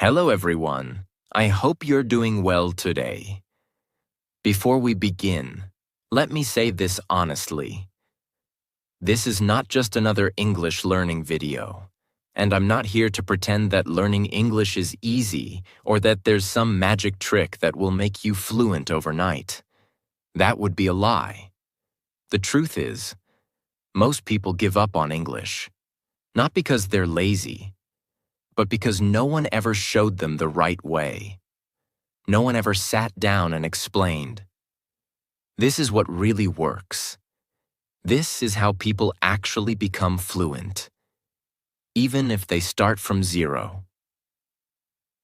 Hello everyone. I hope you're doing well today. Before we begin, let me say this honestly. This is not just another English learning video, and I'm not here to pretend that learning English is easy or that there's some magic trick that will make you fluent overnight. That would be a lie. The truth is, most people give up on English, not because they're lazy, but because no one ever showed them the right way. No one ever sat down and explained. This is what really works. This is how people actually become fluent, even if they start from zero.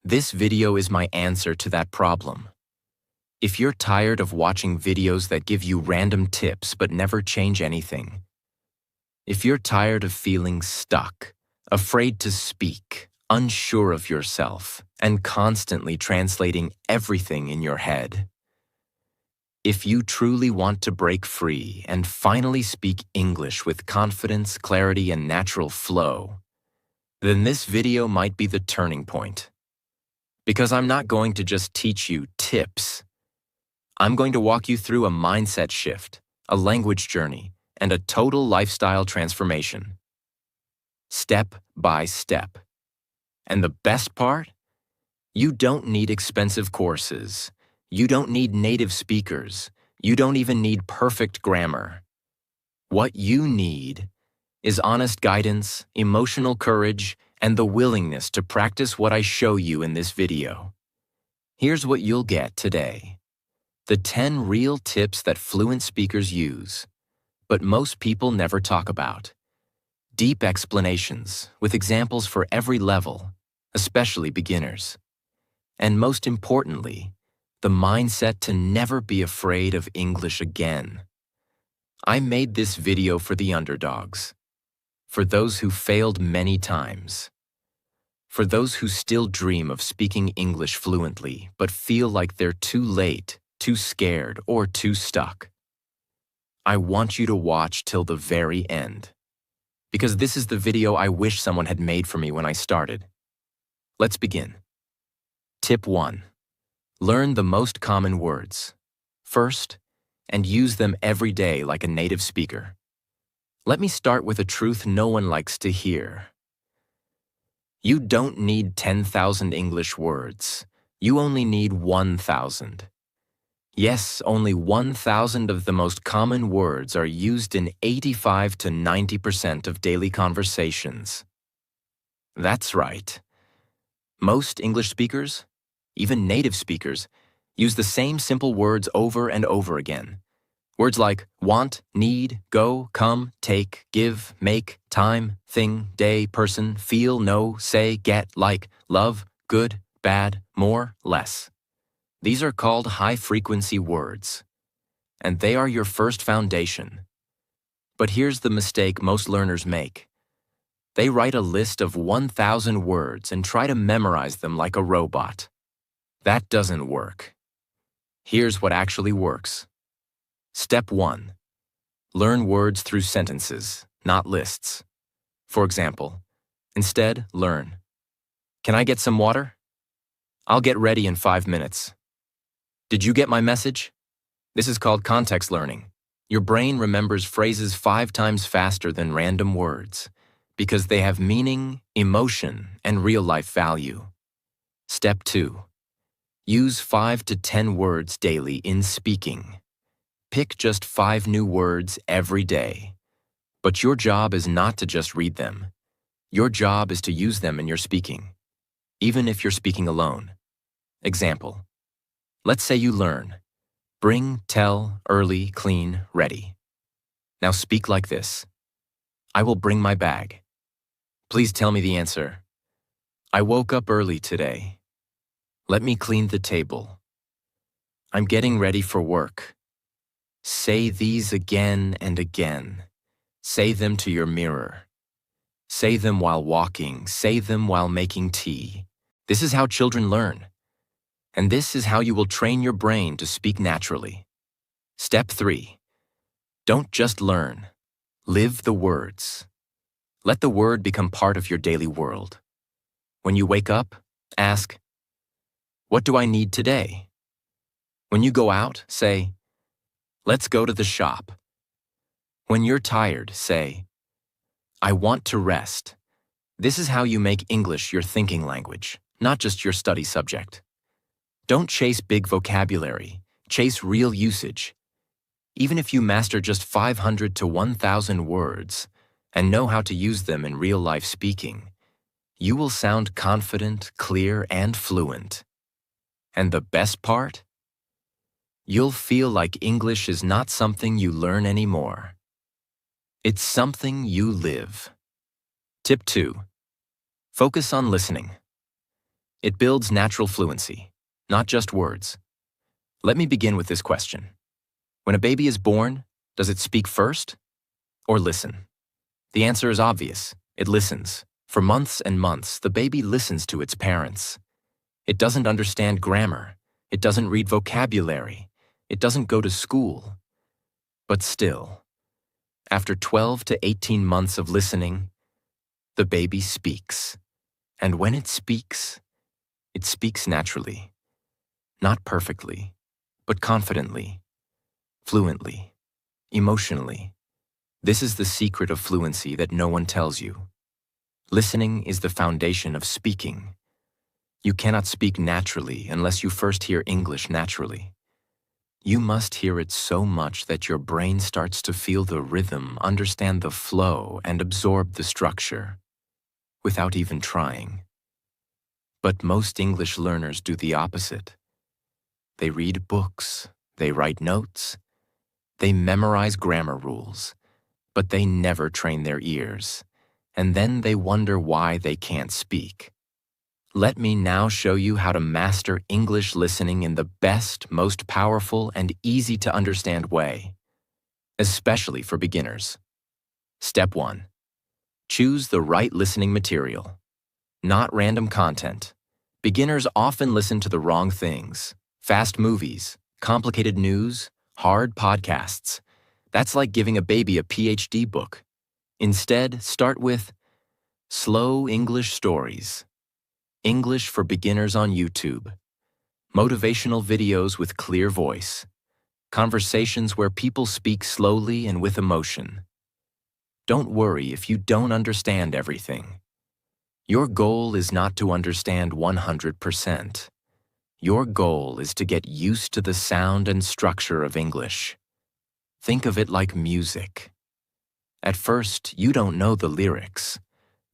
This video is my answer to that problem. If you're tired of watching videos that give you random tips but never change anything, if you're tired of feeling stuck, afraid to speak, unsure of yourself, and constantly translating everything in your head. If you truly want to break free and finally speak English with confidence, clarity, and natural flow, then this video might be the turning point. Because I'm not going to just teach you tips. I'm going to walk you through a mindset shift, a language journey, and a total lifestyle transformation. Step by step. And the best part? You don't need expensive courses. You don't need native speakers. You don't even need perfect grammar. What you need is honest guidance, emotional courage, and the willingness to practice what I show you in this video. Here's what you'll get today. The 10 real tips that fluent speakers use, but most people never talk about. Deep explanations with examples for every level, especially beginners. And most importantly, the mindset to never be afraid of English again. I made this video for the underdogs, for those who failed many times, for those who still dream of speaking English fluently but feel like they're too late, too scared, or too stuck. I want you to watch till the very end, because this is the video I wish someone had made for me when I started. Let's begin. Tip 1. Learn the most common words first, and use them every day like a native speaker. Let me start with a truth no one likes to hear. You don't need 10,000 English words. You only need 1,000. Yes, only 1,000 of the most common words are used in 85 to 90% of daily conversations. That's right. Most English speakers, even native speakers, use the same simple words over and over again. Words like want, need, go, come, take, give, make, time, thing, day, person, feel, know, say, get, like, love, good, bad, more, less. These are called high-frequency words, and they are your first foundation. But here's the mistake most learners make. They write a list of 1,000 words and try to memorize them like a robot. That doesn't work. Here's what actually works. Step 1. Learn words through sentences, not lists. For example, instead, learn. Can I get some water? I'll get ready in 5 minutes. Did you get my message? This is called context learning. Your brain remembers phrases 5 times faster than random words, because they have meaning, emotion, and real-life value. Step 2. Use 5 to 10 words daily in speaking. Pick just 5 new words every day. But your job is not to just read them. Your job is to use them in your speaking, even if you're speaking alone. Example. Let's say you learn. Bring, tell, early, clean, ready. Now speak like this. I will bring my bag. Please tell me the answer. I woke up early today. Let me clean the table. I'm getting ready for work. Say these again and again. Say them to your mirror. Say them while walking. Say them while making tea. This is how children learn. And this is how you will train your brain to speak naturally. Step 3. Don't just learn. Live the words. Let the word become part of your daily world. When you wake up, Ask, "What do I need today?" When you go out, say, "Let's go to the shop." When you're tired, say, "I want to rest." This is how you make English your thinking language, not just your study subject. Don't chase big vocabulary, chase real usage. Even if you master just 500 to 1,000 words and know how to use them in real-life speaking, you will sound confident, clear, and fluent. And the best part? You'll feel like English is not something you learn anymore. It's something you live. Tip 2. Focus on listening. It builds natural fluency, not just words. Let me begin with this question. When a baby is born, does it speak first or listen? The answer is obvious. It listens. For months and months, the baby listens to its parents. It doesn't understand grammar. It doesn't read vocabulary. It doesn't go to school. But still, after 12 to 18 months of listening, the baby speaks. And when it speaks naturally. Not perfectly, but confidently, fluently, emotionally. This is the secret of fluency that no one tells you. Listening is the foundation of speaking. You cannot speak naturally unless you first hear English naturally. You must hear it so much that your brain starts to feel the rhythm, understand the flow, and absorb the structure, without even trying. But most English learners do the opposite. They read books, they write notes, they memorize grammar rules, but they never train their ears, and then they wonder why they can't speak. Let me now show you how to master English listening in the best, most powerful, and easy-to-understand way, especially for beginners. Step 1. Choose the right listening material, not random content. Beginners often listen to the wrong things: fast movies, complicated news, hard podcasts. That's like giving a baby a PhD book. Instead, start with slow English stories, English for beginners on YouTube, motivational videos with clear voice, conversations where people speak slowly and with emotion. Don't worry if you don't understand everything. Your goal is not to understand 100%. Your goal is to get used to the sound and structure of English. Think of it like music. At first, you don't know the lyrics,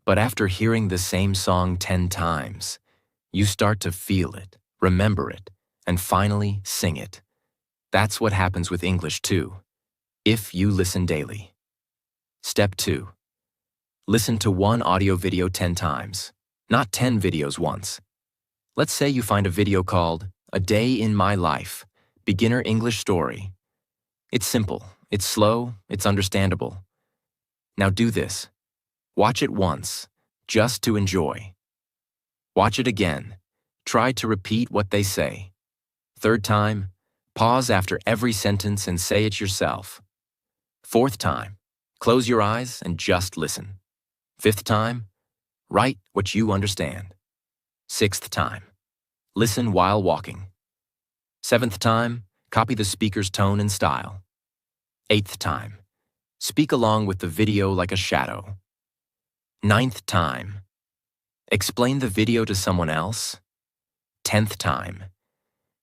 but after hearing the same song 10 times, you start to feel it, remember it, and finally sing it. That's what happens with English too, if you listen daily. Step 2. Listen to one audio video 10 times, not 10 videos once. Let's say you find a video called "A Day in My Life, Beginner English Story." It's simple, it's slow, it's understandable. Now do this. Watch it once, just to enjoy. Watch it again. Try to repeat what they say. Third time, pause after every sentence and say it yourself. Fourth time, close your eyes and just listen. Fifth time, write what you understand. Sixth time, listen while walking. Seventh time, copy the speaker's tone and style. Eighth time, speak along with the video like a shadow. Ninth time, explain the video to someone else. 10th time,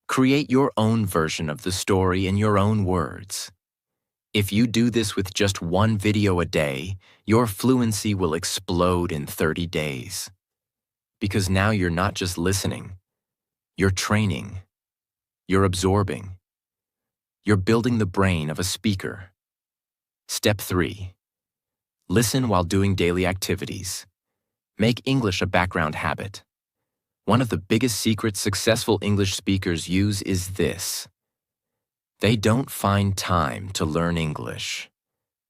create your own version of the story in your own words. If you do this with just one video a day, your fluency will explode in 30 days. Because now you're not just listening, you're training, you're absorbing, you're building the brain of a speaker. Step 3. Listen while doing daily activities. Make English a background habit. One of the biggest secrets successful English speakers use is this. They don't find time to learn English.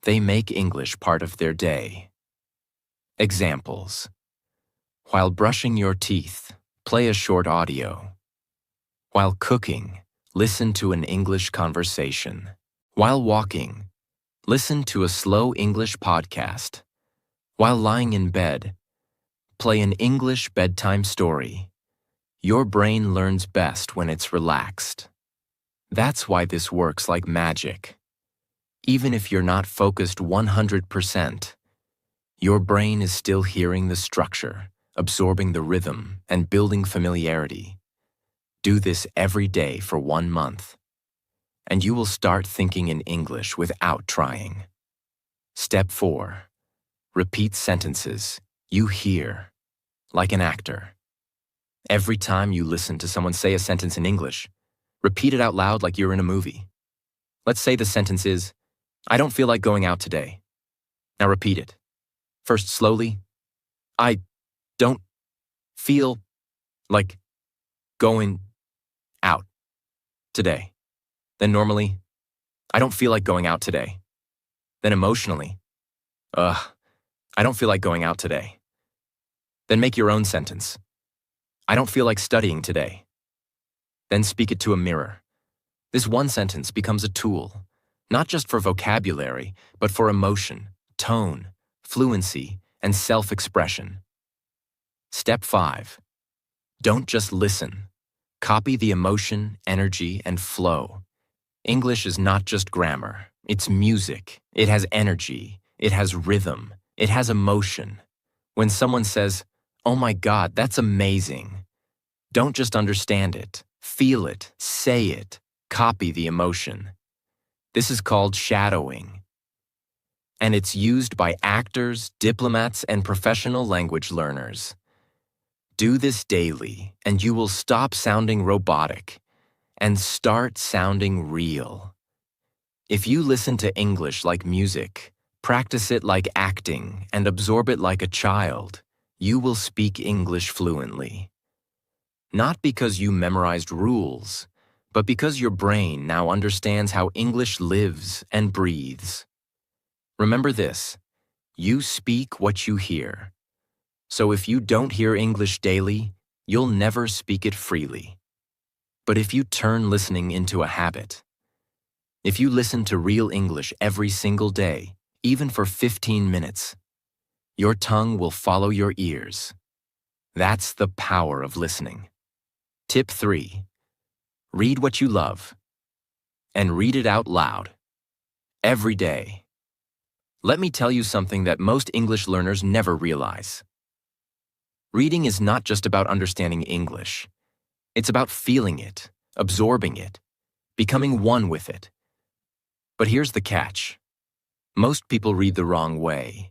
They make English part of their day. Examples. While brushing your teeth, play a short audio. While cooking, listen to an English conversation. While walking, listen to a slow English podcast. While lying in bed, play an English bedtime story. Your brain learns best when it's relaxed. That's why this works like magic. Even if you're not focused 100%, your brain is still hearing the structure, absorbing the rhythm, and building familiarity. Do this every day for 1 month, and you will start thinking in English without trying. Step 4. Repeat sentences you hear, like an actor. Every time you listen to someone say a sentence in English, repeat it out loud like you're in a movie. Let's say the sentence is, "I don't feel like going out today." Now repeat it. First slowly, "I don't feel like going out today." Then normally, "I don't feel like going out today." Then emotionally, "Ugh, I don't feel like going out today." Then make your own sentence. "I don't feel like studying today." Then speak it to a mirror. This one sentence becomes a tool, not just for vocabulary, but for emotion, tone, fluency, and self-expression. Step 5. Don't just listen. Copy the emotion, energy, and flow. English is not just grammar. It's music. It has energy. It has rhythm. It has emotion. When someone says, "Oh my God, that's amazing," don't just understand it. Feel it. Say it. Copy the emotion. This is called shadowing. And it's used by actors, diplomats, and professional language learners. Do this daily, and you will stop sounding robotic and start sounding real. If you listen to English like music, practice it like acting, and absorb it like a child, you will speak English fluently. Not because you memorized rules, but because your brain now understands how English lives and breathes. Remember this: you speak what you hear. So if you don't hear English daily, you'll never speak it freely. But if you turn listening into a habit, if you listen to real English every single day, even for 15 minutes, your tongue will follow your ears. That's the power of listening. Tip 3. Read what you love, and read it out loud, every day. Let me tell you something that most English learners never realize. Reading is not just about understanding English. It's about feeling it, absorbing it, becoming one with it. But here's the catch. Most people read the wrong way.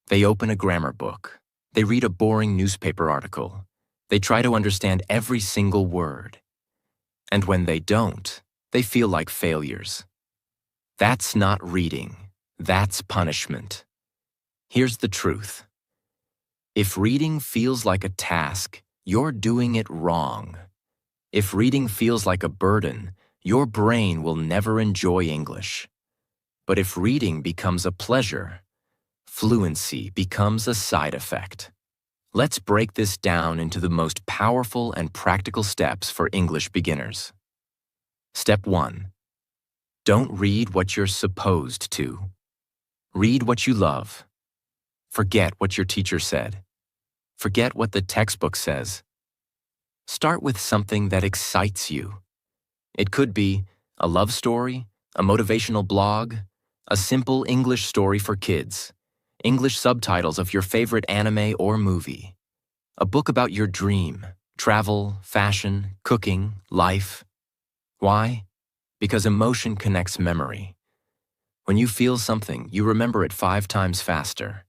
They open a grammar book. They read a boring newspaper article. They try to understand every single word. And when they don't, they feel like failures. That's not reading. That's punishment. Here's the truth. If reading feels like a task, you're doing it wrong. If reading feels like a burden, your brain will never enjoy English. But if reading becomes a pleasure, fluency becomes a side effect. Let's break this down into the most powerful and practical steps for English beginners. Step 1. Don't read what you're supposed to. Read what you love. Forget what your teacher said. Forget what the textbook says. Start with something that excites you. It could be a love story, a motivational blog, a simple English story for kids, English subtitles of your favorite anime or movie, a book about your dream, travel, fashion, cooking, life. Why? Because emotion connects memory. When you feel something, you remember it 5 times faster.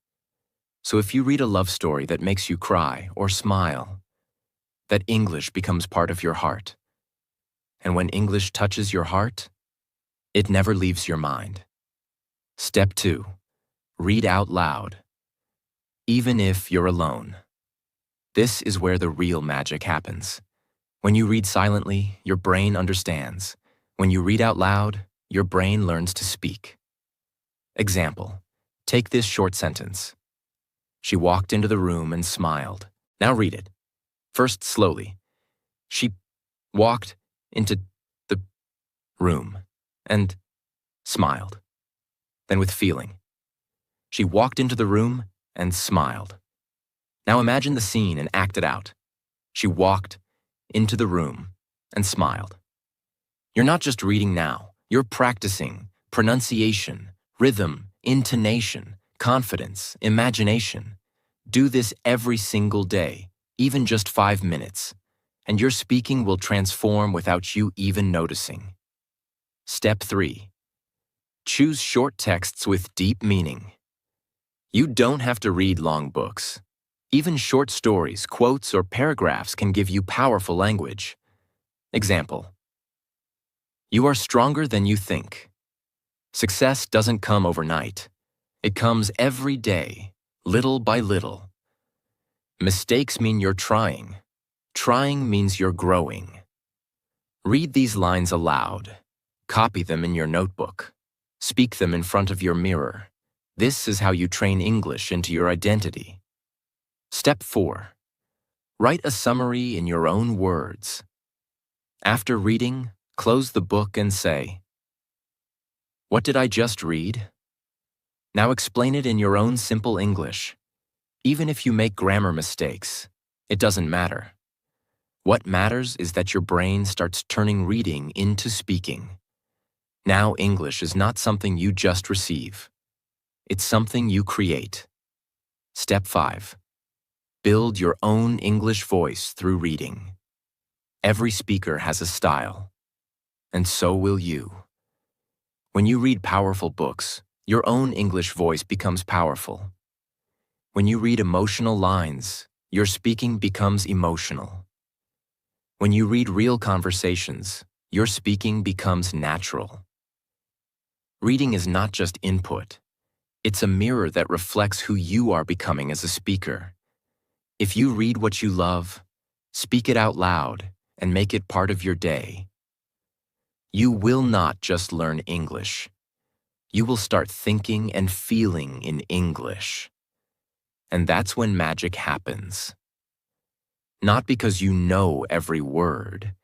So if you read a love story that makes you cry or smile, that English becomes part of your heart. And when English touches your heart, it never leaves your mind. Step 2. Read out loud, even if you're alone. This is where the real magic happens. When you read silently, your brain understands. When you read out loud, your brain learns to speak. Example, take this short sentence. She walked into the room and smiled. Now read it. First slowly. She walked into the room and smiled. Then with feeling. She walked into the room and smiled. Now imagine the scene and act it out. She walked into the room and smiled. You're not just reading now, you're practicing pronunciation, rhythm, intonation, confidence, imagination. Do this every single day, even just 5 minutes, and your speaking will transform without you even noticing. Step 3. Choose short texts with deep meaning. You don't have to read long books. Even short stories, quotes, or paragraphs can give you powerful language. Example: you are stronger than you think. Success doesn't come overnight. It comes every day, little by little. Mistakes mean you're trying. Trying means you're growing. Read these lines aloud. Copy them in your notebook. Speak them in front of your mirror. This is how you train English into your identity. Step 4. Write a summary in your own words. After reading, close the book and say, "What did I just read?" Now explain it in your own simple English. Even if you make grammar mistakes, it doesn't matter. What matters is that your brain starts turning reading into speaking. Now English is not something you just receive. It's something you create. Step 5. Build your own English voice through reading. Every speaker has a style, and so will you. When you read powerful books, your own English voice becomes powerful. When you read emotional lines, your speaking becomes emotional. When you read real conversations, your speaking becomes natural. Reading is not just input. It's a mirror that reflects who you are becoming as a speaker. If you read what you love, speak it out loud, and make it part of your day, you will not just learn English. You will start thinking and feeling in English. And that's when magic happens. Not because you know every word,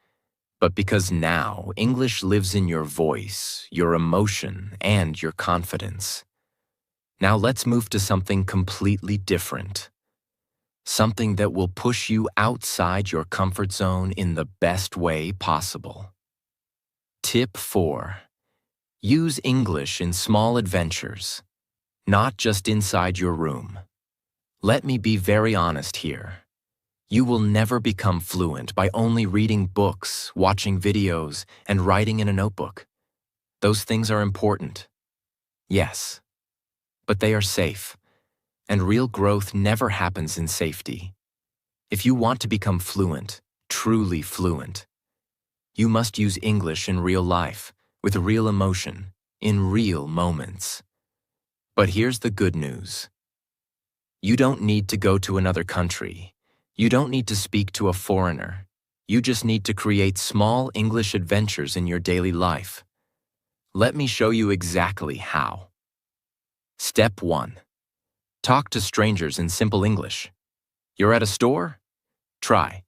but because now English lives in your voice, your emotion, and your confidence. Now let's move to something completely different. Something that will push you outside your comfort zone in the best way possible. Tip 4. Use English in small adventures, not just inside your room. Let me be very honest here. You will never become fluent by only reading books, watching videos, and writing in a notebook. Those things are important. Yes, but they are safe, and real growth never happens in safety. If you want to become fluent, truly fluent, you must use English in real life, with real emotion, in real moments. But here's the good news. You don't need to go to another country. You don't need to speak to a foreigner. You just need to create small English adventures in your daily life. Let me show you exactly how. Step 1. Talk to strangers in simple English. You're at a store? Try,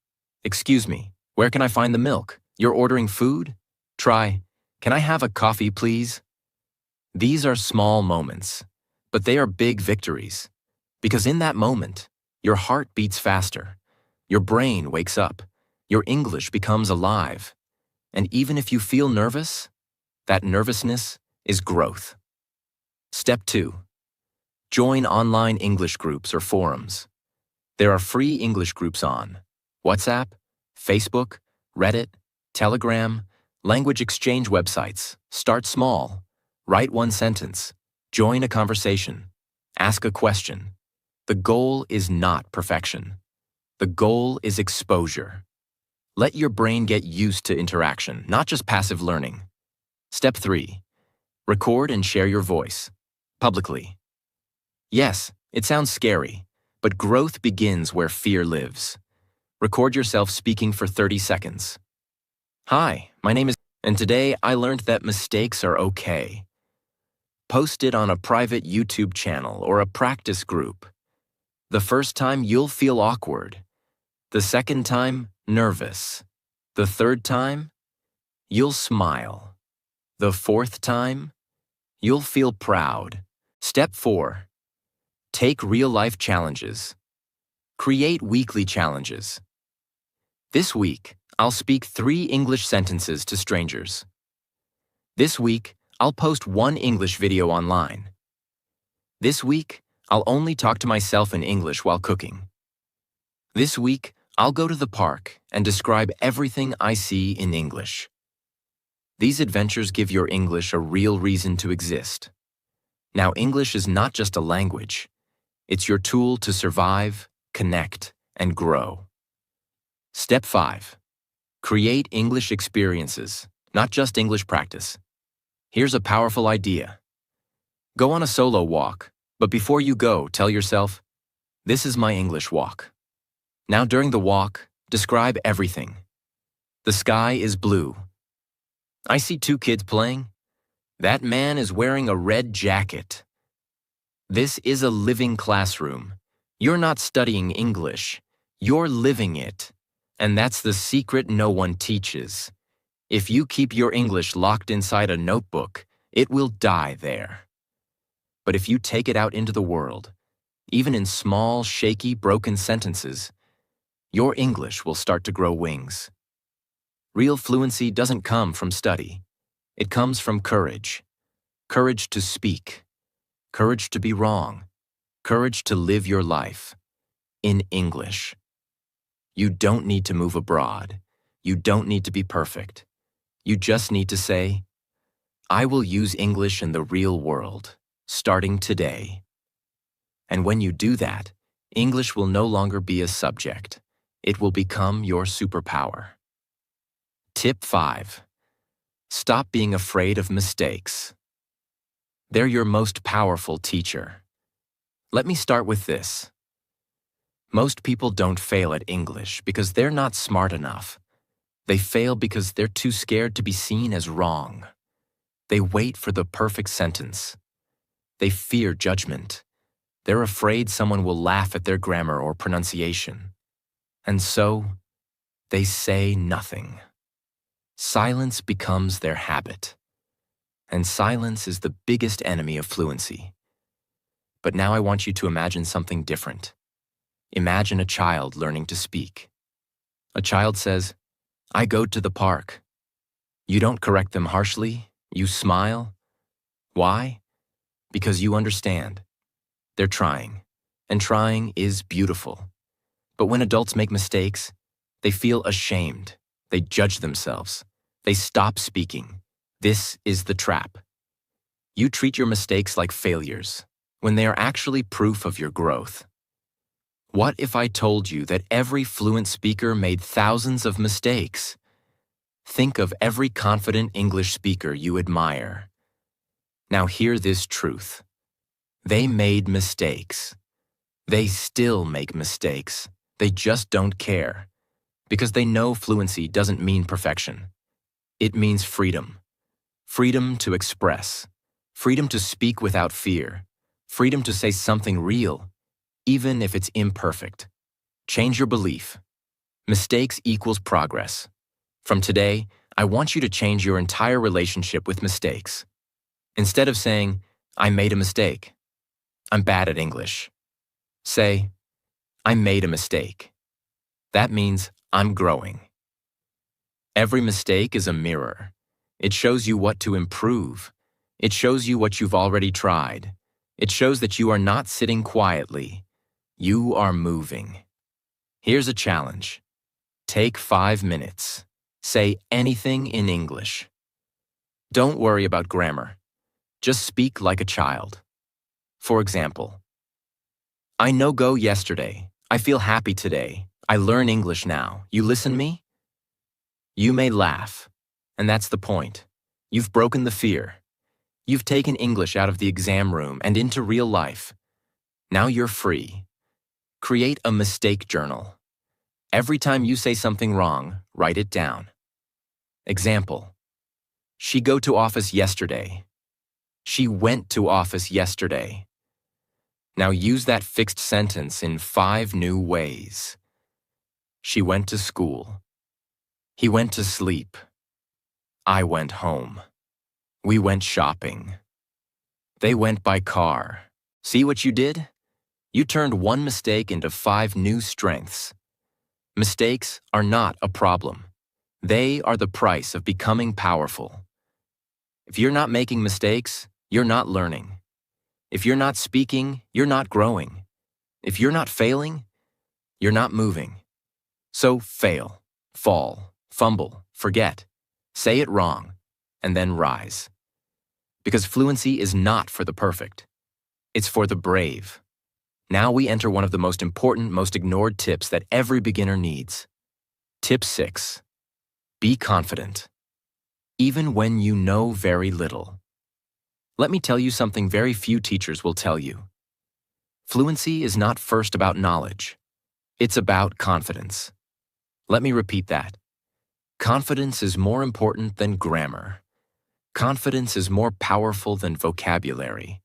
"Excuse me, where can I find the milk?" You're ordering food? Try, "Can I have a coffee, please?" These are small moments, but they are big victories. Because in that moment, your heart beats faster, your brain wakes up, your English becomes alive. And even if you feel nervous, that nervousness is growth. Step 2. Join online English groups or forums. There are free English groups on WhatsApp, Facebook, Reddit, Telegram, language exchange websites. Start small. Write one sentence. Join a conversation. Ask a question. The goal is not perfection. The goal is exposure. Let your brain get used to interaction, not just passive learning. Step 3. Record and share your voice. Publicly. Yes, it sounds scary, but growth begins where fear lives. Record yourself speaking for 30 seconds. "Hi, my name is," and today I learned that mistakes are okay. Post it on a private YouTube channel or a practice group. The first time you'll feel awkward. The second time, nervous. The third time, you'll smile. The fourth time, you'll feel proud. Step 4. Take real-life challenges. Create weekly challenges. This week, I'll speak 3 English sentences to strangers. This week, I'll post 1 English video online. This week, I'll only talk to myself in English while cooking. This week, I'll go to the park and describe everything I see in English. These adventures give your English a real reason to exist. Now, English is not just a language. It's your tool to survive, connect, and grow. Step 5. Create English experiences, not just English practice. Here's a powerful idea. Go on a solo walk, but before you go, tell yourself, "This is my English walk." Now during the walk, describe everything. The sky is blue. I see 2 kids playing. That man is wearing a red jacket. This is a living classroom. You're not studying English. You're living it. And that's the secret no one teaches. If you keep your English locked inside a notebook, it will die there. But if you take it out into the world, even in small, shaky, broken sentences, your English will start to grow wings. Real fluency doesn't come from study. It comes from courage. Courage to speak. Courage to be wrong. Courage to live your life in English. You don't need to move abroad. You don't need to be perfect. You just need to say, "I will use English in the real world, starting today." And when you do that, English will no longer be a subject. It will become your superpower. Tip 5. Stop being afraid of mistakes. They're your most powerful teacher. Let me start with this. Most people don't fail at English because they're not smart enough. They fail because they're too scared to be seen as wrong. They wait for the perfect sentence. They fear judgment. They're afraid someone will laugh at their grammar or pronunciation. And so, they say nothing. Silence becomes their habit. And silence is the biggest enemy of fluency. But now I want you to imagine something different. Imagine a child learning to speak. A child says, "I go to the park." You don't correct them harshly. You smile. Why? Because you understand. They're trying, and trying is beautiful. But when adults make mistakes, they feel ashamed. They judge themselves. They stop speaking. This is the trap. You treat your mistakes like failures, when they are actually proof of your growth. What if I told you that every fluent speaker made thousands of mistakes? Think of every confident English speaker you admire. Now hear this truth. They made mistakes. They still make mistakes. They just don't care. Because they know fluency doesn't mean perfection. It means freedom. Freedom to express. Freedom to speak without fear. Freedom to say something real, even if it's imperfect. Change your belief. Mistakes equals progress. From today, I want you to change your entire relationship with mistakes. Instead of saying, "I made a mistake," "I'm bad at English," say, "I made a mistake." That means I'm growing. Every mistake is a mirror. It shows you what to improve. It shows you what you've already tried. It shows that you are not sitting quietly. You are moving. Here's a challenge. Take 5 minutes. Say anything in English. Don't worry about grammar. Just speak like a child. For example, "I no go yesterday. I feel happy today. I learn English now. You listen me?" You may laugh, and that's the point. You've broken the fear. You've taken English out of the exam room and into real life. Now you're free. Create a mistake journal. Every time you say something wrong, write it down. Example: She go to office yesterday. She went to office yesterday. Now use that fixed sentence in 5 new ways. She went to school. He went to sleep. I went home. We went shopping. They went by car. See what you did? You turned one mistake into 5 new strengths. Mistakes are not a problem. They are the price of becoming powerful. If you're not making mistakes, you're not learning. If you're not speaking, you're not growing. If you're not failing, you're not moving. So fail, fall, fumble, forget, say it wrong, and then rise. Because fluency is not for the perfect. It's for the brave. Now we enter one of the most important, most ignored tips that every beginner needs. Tip 6. Be confident. Even when you know very little. Let me tell you something very few teachers will tell you. Fluency is not first about knowledge. It's about confidence. Let me repeat that. Confidence is more important than grammar. Confidence is more powerful than vocabulary.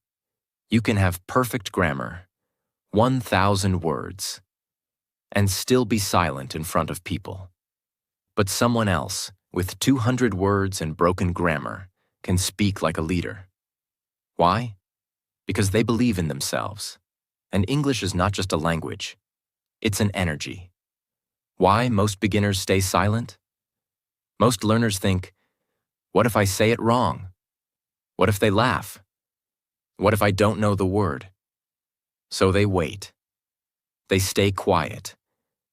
You can have perfect grammar, 1,000 words, and still be silent in front of people. But someone else, with 200 words and broken grammar, can speak like a leader. Why? Because they believe in themselves. And English is not just a language. It's an energy. Why most beginners stay silent? Most learners think, what if I say it wrong? What if they laugh? What if I don't know the word? So they wait. They stay quiet.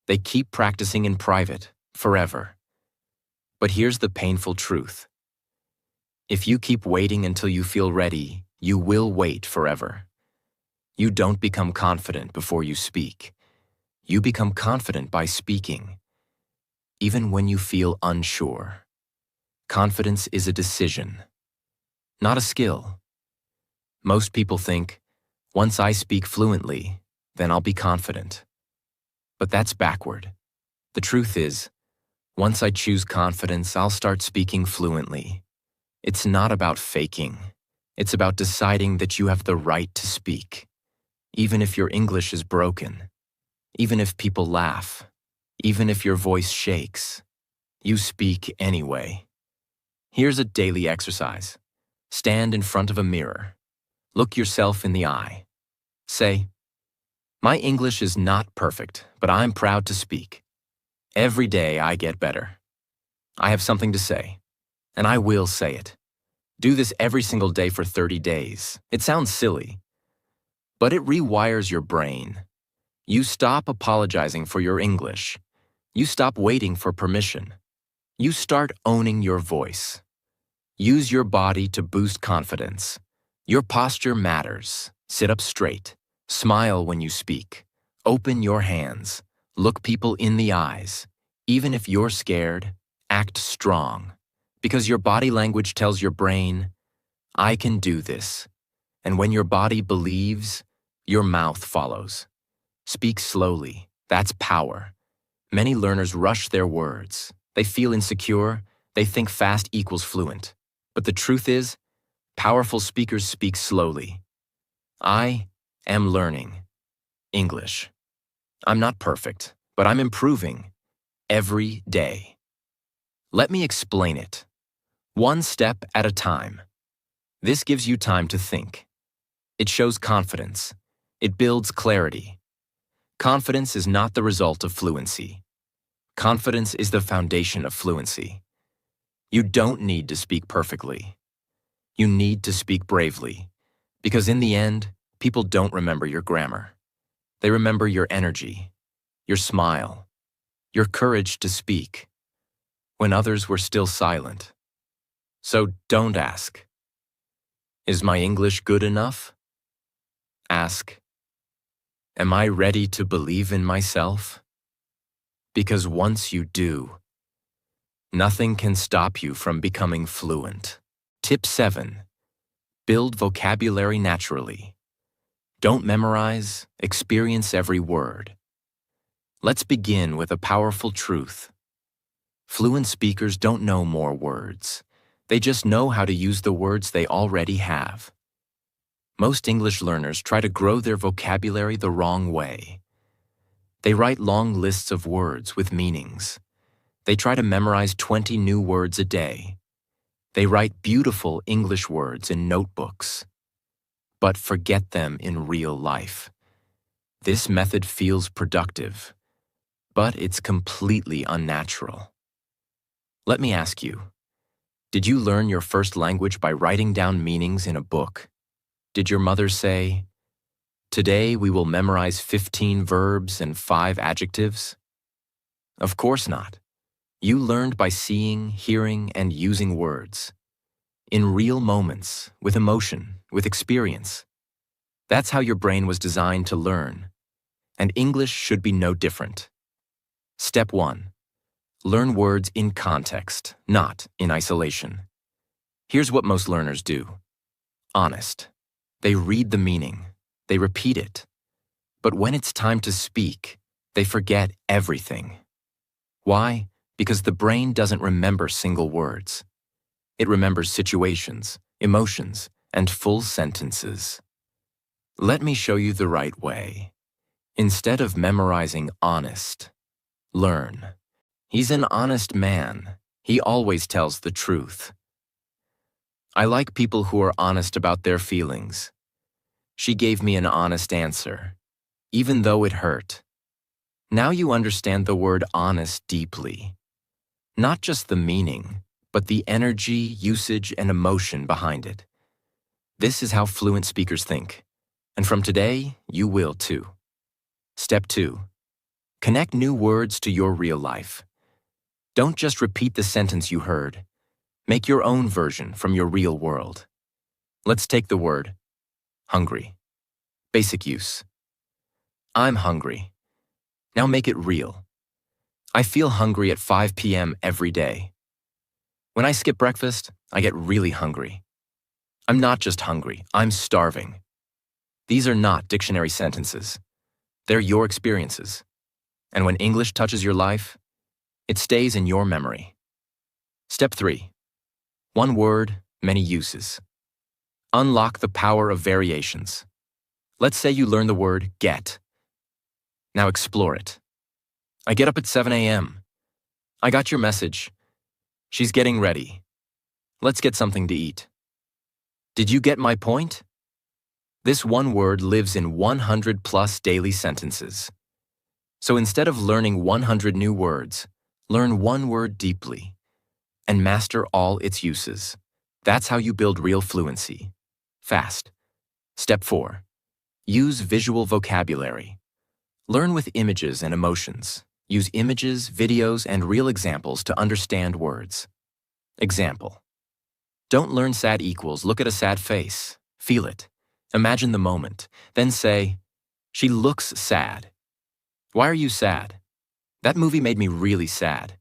They keep practicing in private, forever. But here's the painful truth. If you keep waiting until you feel ready, you will wait forever. You don't become confident before you speak. You become confident by speaking, even when you feel unsure. Confidence is a decision, not a skill. Most people think, once I speak fluently, then I'll be confident. But that's backward. The truth is, once I choose confidence, I'll start speaking fluently. It's not about faking. It's about deciding that you have the right to speak. Even if your English is broken, even if people laugh, even if your voice shakes, you speak anyway. Here's a daily exercise. Stand in front of a mirror. Look yourself in the eye. Say, my English is not perfect, but I'm proud to speak. Every day I get better. I have something to say, and I will say it. Do this every single day for 30 days. It sounds silly, but it rewires your brain. You stop apologizing for your English. You stop waiting for permission. You start owning your voice. Use your body to boost confidence. Your posture matters. Sit up straight. Smile when you speak. Open your hands. Look people in the eyes. Even if you're scared, act strong. Because your body language tells your brain, I can do this. And when your body believes, your mouth follows. Speak slowly. That's power. Many learners rush their words. They feel insecure. They think fast equals fluent. But the truth is, powerful speakers speak slowly. I am learning English. I'm not perfect, but I'm improving every day. Let me explain it. One step at a time. This gives you time to think. It shows confidence. It builds clarity. Confidence is not the result of fluency. Confidence is the foundation of fluency. You don't need to speak perfectly. You need to speak bravely, because in the end, people don't remember your grammar. They remember your energy, your smile, your courage to speak, when others were still silent. So don't ask, is my English good enough? Ask, am I ready to believe in myself? Because once you do, nothing can stop you from becoming fluent. Tip 7. Build vocabulary naturally. Don't memorize, experience every word. Let's begin with a powerful truth. Fluent speakers don't know more words. They just know how to use the words they already have. Most English learners try to grow their vocabulary the wrong way. They write long lists of words with meanings. They try to memorize 20 new words a day. They write beautiful English words in notebooks, but forget them in real life. This method feels productive, but it's completely unnatural. Let me ask you, did you learn your first language by writing down meanings in a book? Did your mother say, "Today we will memorize 15 verbs and 5 adjectives"? Of course not. You learned by seeing, hearing, and using words. In real moments, with emotion, with experience. That's how your brain was designed to learn. And English should be no different. Step 1. Learn words in context, not in isolation. Here's what most learners do. Honest. They read the meaning. They repeat it. But when it's time to speak, they forget everything. Why? Because the brain doesn't remember single words. It remembers situations, emotions, and full sentences. Let me show you the right way. Instead of memorizing honest, learn. He's an honest man. He always tells the truth. I like people who are honest about their feelings. She gave me an honest answer, even though it hurt. Now you understand the word honest deeply. Not just the meaning, but the energy, usage, and emotion behind it. This is how fluent speakers think. And from today, you will too. Step 2. Connect new words to your real life. Don't just repeat the sentence you heard. Make your own version from your real world. Let's take the word hungry. Basic use. I'm hungry. Now make it real. I feel hungry at 5 p.m. every day. When I skip breakfast, I get really hungry. I'm not just hungry, I'm starving. These are not dictionary sentences. They're your experiences. And when English touches your life, it stays in your memory. Step 3. One word, many uses. Unlock the power of variations. Let's say you learn the word get. Now explore it. I get up at 7 a.m. I got your message. She's getting ready. Let's get something to eat. Did you get my point? This one word lives in 100 plus daily sentences. So instead of learning 100 new words, learn one word deeply and master all its uses. That's how you build real fluency. Fast. Step 4. Use visual vocabulary. Learn with images and emotions. Use images, videos, and real examples to understand words. Example. Don't learn sad equals, look at a sad face. Feel it. Imagine the moment. Then say, "She looks sad." Why are you sad? That movie made me really sad.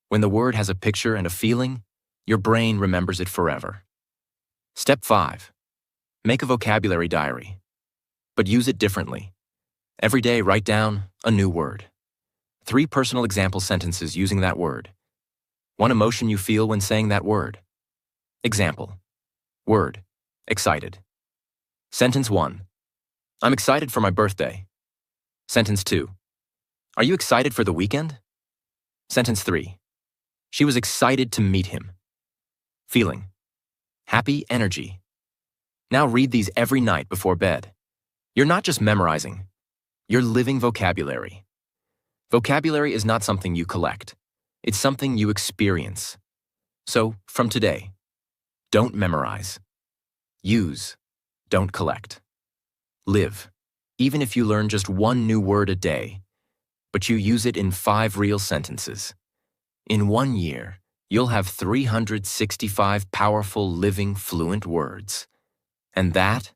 When the word has a picture and a feeling, your brain remembers it forever. Step 5. Make a vocabulary diary. But use it differently. Every day, write down a new word. 3 personal example sentences using that word. 1 emotion you feel when saying that word. Example. Word. Excited. Sentence 1. I'm excited for my birthday. Sentence 2. Are you excited for the weekend? Sentence 3. She was excited to meet him. Feeling. Happy energy. Now read these every night before bed. You're not just memorizing. You're living vocabulary. Vocabulary is not something you collect. It's something you experience. So, from today, don't memorize. Use. Don't collect. Live. Even if you learn just 1 new word a day, but you use it in 5 real sentences. In 1 year, you'll have 365 powerful, living, fluent words. And that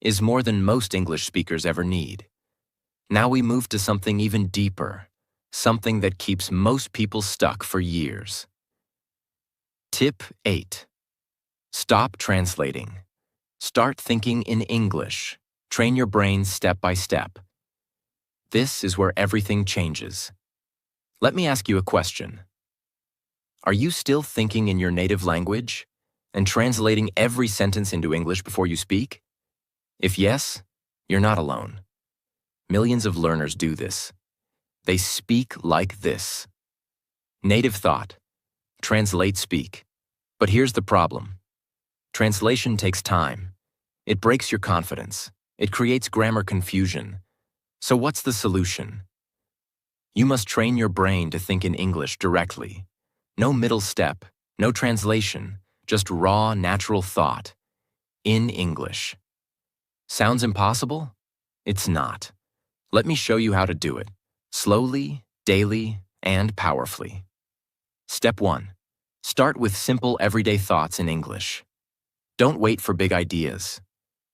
is more than most English speakers ever need. Now we move to something even deeper, something that keeps most people stuck for years. Tip 8. Stop translating. Start thinking in English. Train your brain step by step. This is where everything changes. Let me ask you a question. Are you still thinking in your native language and translating every sentence into English before you speak? If yes, you're not alone. Millions of learners do this. They speak like this. Native thought. Translate speak. But here's the problem. Translation takes time. It breaks your confidence. It creates grammar confusion. So what's the solution? You must train your brain to think in English directly. No middle step, no translation, just raw, natural thought. In English. Sounds impossible? It's not. Let me show you how to do it. Slowly, daily, and powerfully. Step 1. Start with simple everyday thoughts in English. Don't wait for big ideas.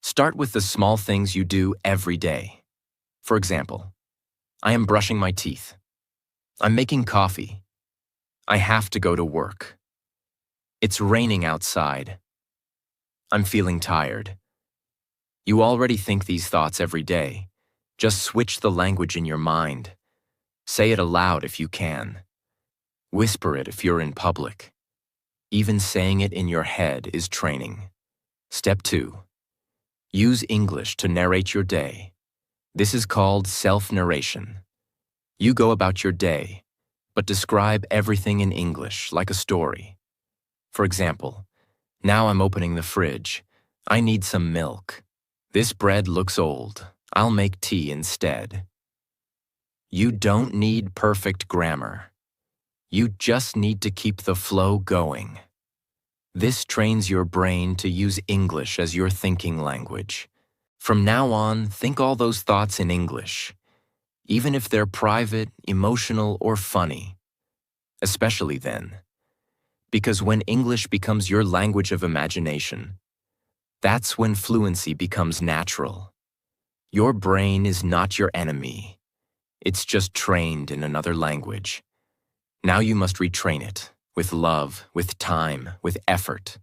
Start with the small things you do every day. For example, I am brushing my teeth. I'm making coffee. I have to go to work. It's raining outside. I'm feeling tired. You already think these thoughts every day. Just switch the language in your mind. Say it aloud if you can. Whisper it if you're in public. Even saying it in your head is training. Step 2. Use English to narrate your day. This is called self-narration. You go about your day, but describe everything in English like a story. For example, now I'm opening the fridge. I need some milk. This bread looks old. I'll make tea instead. You don't need perfect grammar. You just need to keep the flow going. This trains your brain to use English as your thinking language. From now on, think all those thoughts in English, even if they're private, emotional, or funny. Especially then. Because when English becomes your language of imagination, that's when fluency becomes natural. Your brain is not your enemy. It's just trained in another language. Now you must retrain it, with love, with time, with effort.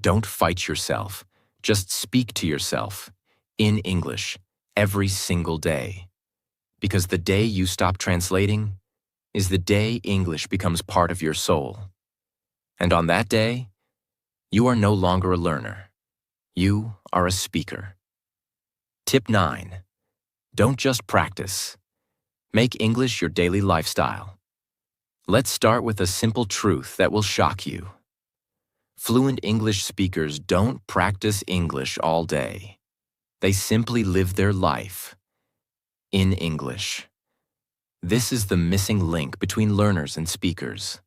Don't fight yourself. Just speak to yourself, in English, every single day. Because the day you stop translating is the day English becomes part of your soul. And on that day, you are no longer a learner. You are a speaker. Tip 9. Don't just practice. Make English your daily lifestyle. Let's start with a simple truth that will shock you. Fluent English speakers don't practice English all day. They simply live their life in English. This is the missing link between learners and speakers.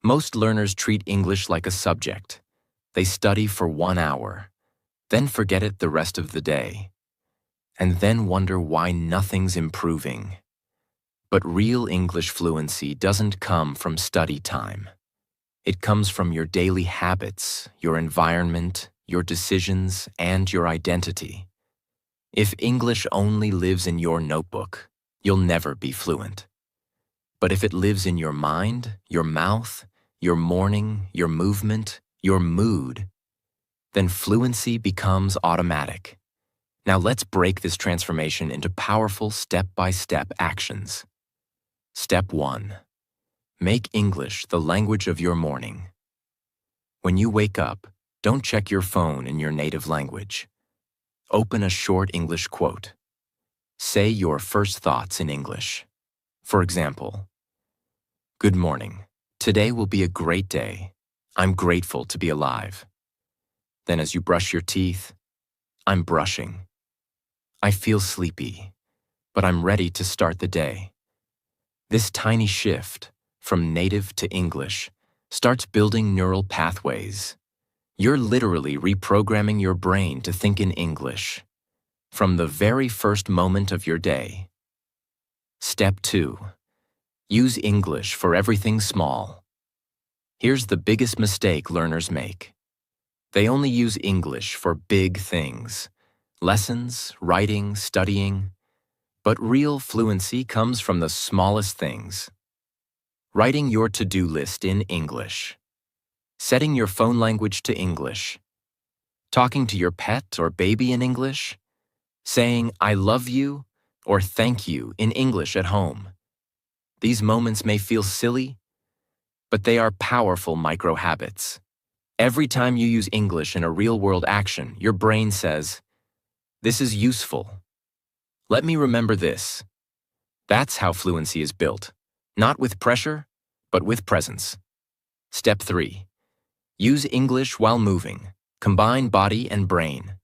Most learners treat English like a subject. They study for 1 hour, then forget it the rest of the day, and then wonder why nothing's improving. But real English fluency doesn't come from study time. It comes from your daily habits, your environment, your decisions, and your identity. If English only lives in your notebook, you'll never be fluent. But if it lives in your mind, your mouth, your morning, your movement, your mood, then fluency becomes automatic. Now let's break this transformation into powerful step-by-step actions. Step 1. Make English the language of your morning. When you wake up, don't check your phone in your native language. Open a short English quote. Say your first thoughts in English. For example, "Good morning. Today will be a great day. I'm grateful to be alive." Then as you brush your teeth, "I'm brushing. I feel sleepy, but I'm ready to start the day." This tiny shift, from native to English, starts building neural pathways. You're literally reprogramming your brain to think in English from the very first moment of your day. Step 2. Use English for everything small. Here's the biggest mistake learners make. They only use English for big things, lessons, writing, studying. But real fluency comes from the smallest things. Writing your to-do list in English. Setting your phone language to English. Talking to your pet or baby in English. Saying "I love you" or "thank you" in English at home. These moments may feel silly, but they are powerful micro-habits. Every time you use English in a real-world action, your brain says, "This is useful. Let me remember this." That's how fluency is built, not with pressure, but with presence. Step 3. Use English while moving. Combine body and brain.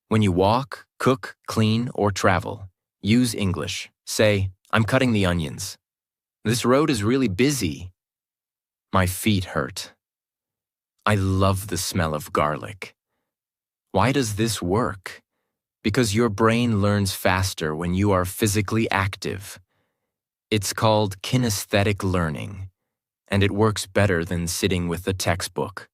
When you walk, cook, clean, or travel, use English. Say, "I'm cutting the onions. This road is really busy." My feet hurt. I love the smell of garlic. Why does this work? Because your brain learns faster when you are physically active. It's called kinesthetic learning, and it works better than sitting with the textbook.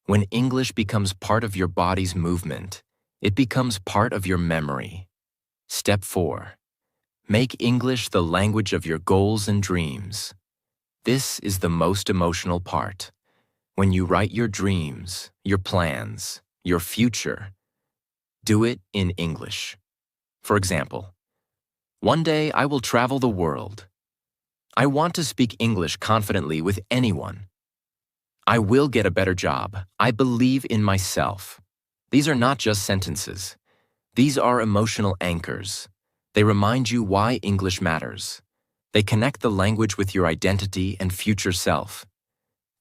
When English becomes part of your body's movement, it becomes part of your memory. Step 4. Make English the language of your goals and dreams. This is the most emotional part. When you write your dreams, your plans, your future, do it in English. For example, one day I will travel the world. I want to speak English confidently with anyone. I will get a better job. I believe in myself. These are not just sentences. These are emotional anchors. They remind you why English matters. They connect the language with your identity and future self.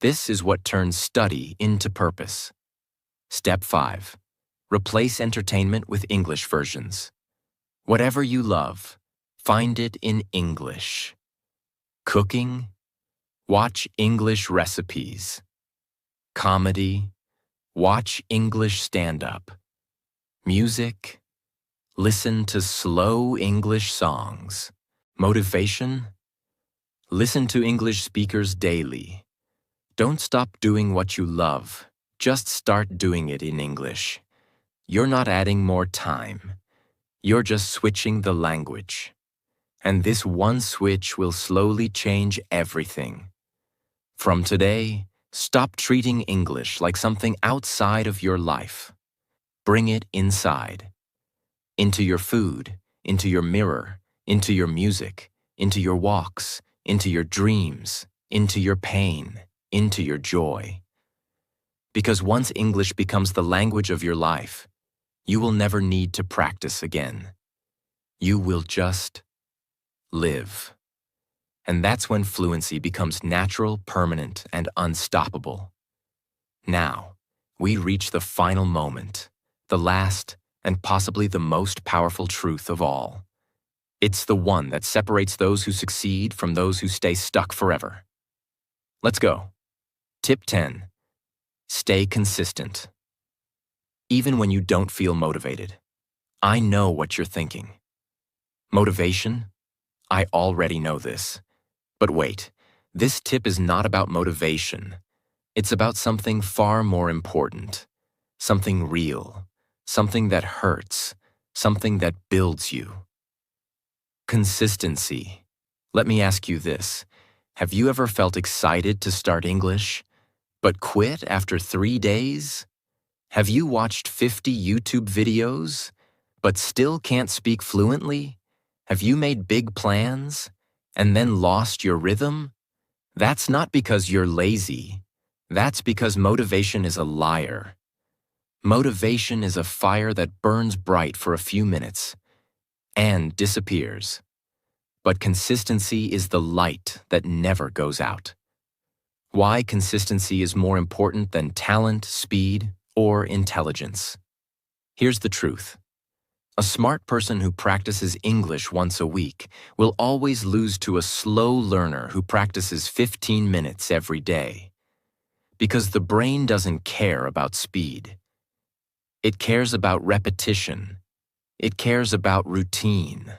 This is what turns study into purpose. Step 5. Replace entertainment with English versions. Whatever you love, find it in English. Cooking? Watch English recipes. Comedy? Watch English stand-up. Music? Listen to slow English songs. Motivation? Listen to English speakers daily. Don't stop doing what you love. Just start doing it in English. You're not adding more time. You're just switching the language. And this one switch will slowly change everything. From today, stop treating English like something outside of your life. Bring it inside. Into your food, into your mirror, into your music, into your walks, into your dreams, into your pain, into your joy. Because once English becomes the language of your life, you will never need to practice again. You will just live. And that's when fluency becomes natural, permanent, and unstoppable. Now, we reach the final moment, the last and possibly the most powerful truth of all. It's the one that separates those who succeed from those who stay stuck forever. Let's go. Tip 10. Stay consistent. Even when you don't feel motivated. I know what you're thinking. Motivation? I already know this. But wait, this tip is not about motivation. It's about something far more important. Something real. Something that hurts. Something that builds you. Consistency. Let me ask you this. Have you ever felt excited to start English, but quit after 3 days? Have you watched 50 YouTube videos, but still can't speak fluently? Have you made big plans, and then lost your rhythm? That's not because you're lazy. That's because motivation is a liar. Motivation is a fire that burns bright for a few minutes and disappears. But consistency is the light that never goes out. Why consistency is more important than talent, speed, or intelligence. Here's the truth. A smart person who practices English once a week will always lose to a slow learner who practices 15 minutes every day. Because the brain doesn't care about speed. It cares about repetition. It cares about routine.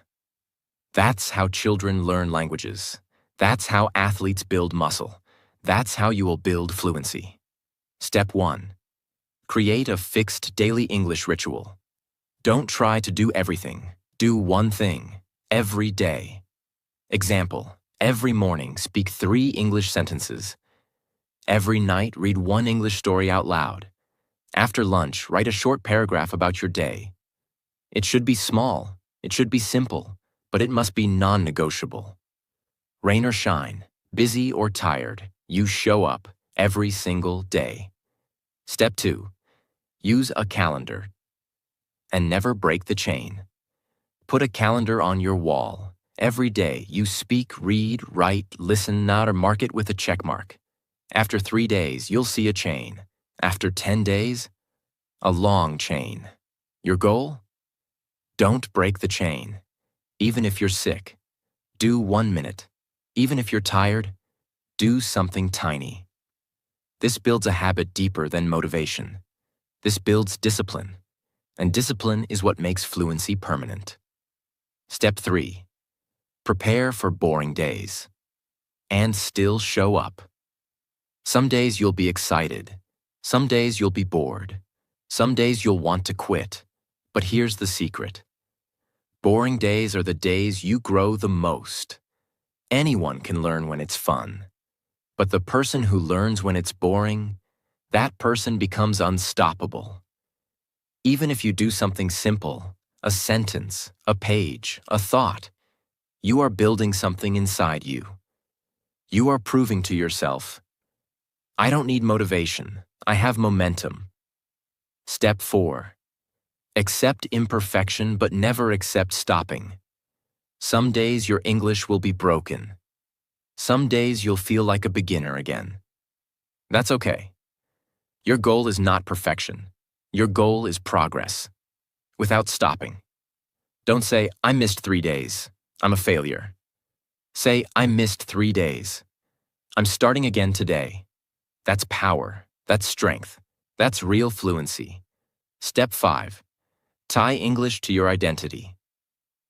That's how children learn languages. That's how athletes build muscle. That's how you will build fluency. Step 1. Create a fixed daily English ritual. Don't try to do everything. Do one thing, every day. Example, every morning speak 3 English sentences. Every night read 1 English story out loud. After lunch, write a short paragraph about your day. It should be small, it should be simple, but it must be non-negotiable. Rain or shine, busy or tired, you show up every single day. Step 2. Use a calendar. And never break the chain. Put a calendar on your wall. Every day you speak, read, write, listen, nod, or mark it with a check mark. After 3 days, you'll see a chain. After 10 days, a long chain. Your goal? Don't break the chain. Even if you're sick, do 1 minute. Even if you're tired, do something tiny. This builds a habit deeper than motivation. This builds discipline, and discipline is what makes fluency permanent. Step 3. Prepare for boring days. And still show up. Some days you'll be excited. Some days you'll be bored. Some days you'll want to quit. But here's the secret. Boring days are the days you grow the most. Anyone can learn when it's fun. But the person who learns when it's boring, that person becomes unstoppable. Even if you do something simple, a sentence, a page, a thought, you are building something inside you. You are proving to yourself, I don't need motivation, I have momentum. Step 4. Accept imperfection but never accept stopping. Some days your English will be broken. Some days you'll feel like a beginner again. That's okay. Your goal is not perfection. Your goal is progress. Without stopping. Don't say, I missed 3 days. I'm a failure. Say, I missed 3 days. I'm starting again today. That's power. That's strength. That's real fluency. Step 5. Tie English to your identity.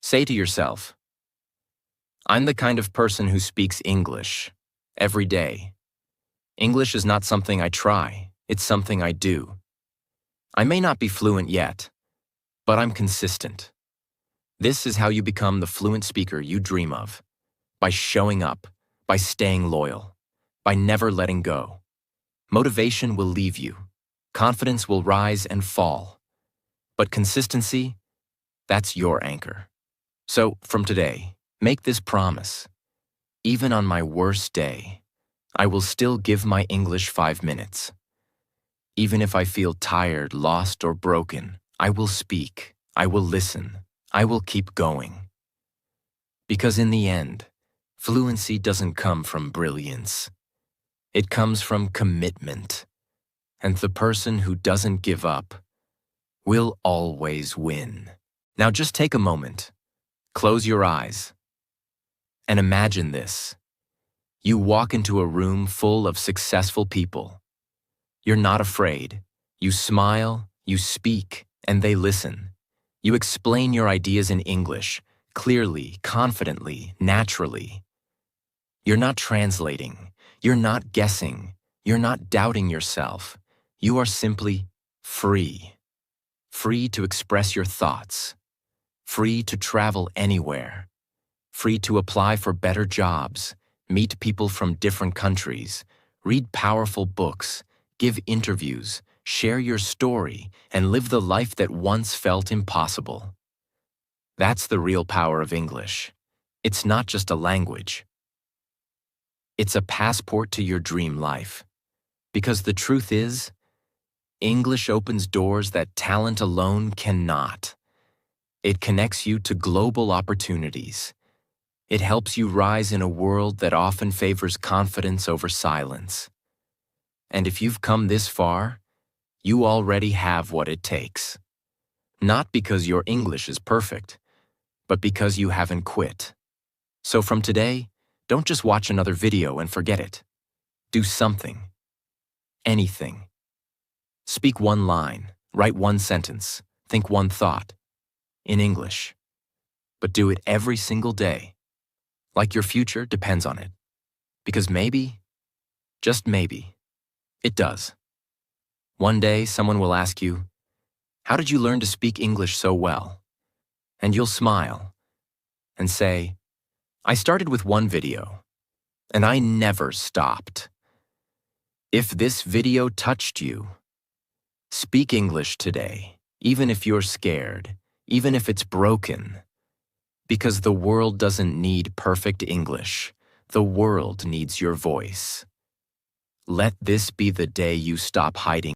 Say to yourself, I'm the kind of person who speaks English every day. English is not something I try, it's something I do. I may not be fluent yet, but I'm consistent. This is how you become the fluent speaker you dream of. By showing up, by staying loyal, by never letting go. Motivation will leave you. Confidence will rise and fall. But consistency, that's your anchor. So, from today, make this promise. Even on my worst day, I will still give my English 5 minutes. Even if I feel tired, lost, or broken, I will speak, I will listen, I will keep going. Because in the end, fluency doesn't come from brilliance. It comes from commitment. And the person who doesn't give up will always win. Now just take a moment, close your eyes, and imagine this. You walk into a room full of successful people. You're not afraid. You smile, you speak, and they listen. You explain your ideas in English, clearly, confidently, naturally. You're not translating. You're not guessing. You're not doubting yourself. You are simply free. Free to express your thoughts. Free to travel anywhere. Free to apply for better jobs, meet people from different countries, read powerful books, give interviews, share your story, and live the life that once felt impossible. That's the real power of English. It's not just a language. It's a passport to your dream life. Because the truth is, English opens doors that talent alone cannot. It connects you to global opportunities. It helps you rise in a world that often favors confidence over silence. And if you've come this far, you already have what it takes. Not because your English is perfect, but because you haven't quit. So from today, don't just watch another video and forget it. Do something. Anything. Speak one line, write one sentence, think one thought. In English. But do it every single day. Like your future depends on it. Because maybe, just maybe, it does. One day someone will ask you, how did you learn to speak English so well? And you'll smile and say, I started with one video, and I never stopped. If this video touched you, speak English today, even if you're scared, even if it's broken. Because the world doesn't need perfect English. The world needs your voice. Let this be the day you stop hiding